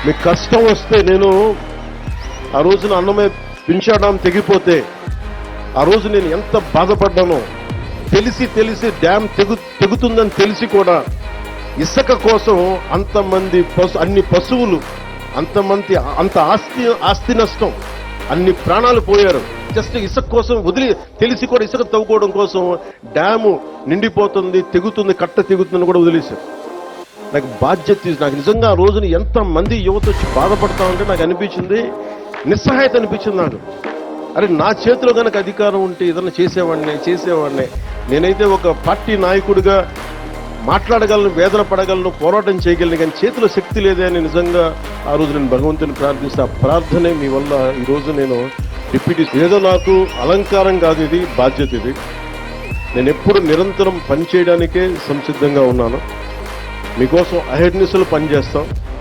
మీకు కష్టం వస్తే నేను ఆ రోజున అన్నమే పింఛా డ్యామ్ తెగిపోతే ఆ రోజు నేను ఎంత బాధపడ్డానో తెలిసి డ్యామ్ తెగుతుందని తెలిసి కూడా ఇసుక కోసం అంతమంది అన్ని పశువులు అంత ఆస్తి నష్టం, అన్ని ప్రాణాలు పోయారు జస్ట్ ఇసుక కోసం తెలిసి కూడా ఇసుక తవ్వుకోవడం కోసం డ్యాము నిండిపోతుంది, తెగుతుంది, కట్ట తెగుతుందని కూడా వదిలేశారు. నాకు బాధ్యత, నాకు నిజంగా ఆ రోజున ఎంతమంది యువత వచ్చి బాధపడతా ఉంటే నాకు అనిపించింది, నిస్సహాయత అనిపించింది నాకు. అరే నా చేతిలో కనుక అధికారం ఉంటే ఏదన్నా చేసేవాడిని. నేనైతే ఒక పార్టీ నాయకుడిగా మాట్లాడగలను, వేదన పడగలను, పోరాటం చేయగలను, కానీ చేతిలో శక్తి లేదే అని నిజంగా ఆ రోజు నేను భగవంతుని ప్రార్థిస్తే ఆ ప్రార్థనే మీ వల్ల ఈరోజు నేను డిప్యూటీ, ఏదో నాకు అలంకారం కాదు, ఇది బాధ్యత. ఇది నేను ఎప్పుడు నిరంతరం పనిచేయడానికే సంసిద్ధంగా ఉన్నాను. మీకోసం అహర్నిశలు పనిచేస్తాం.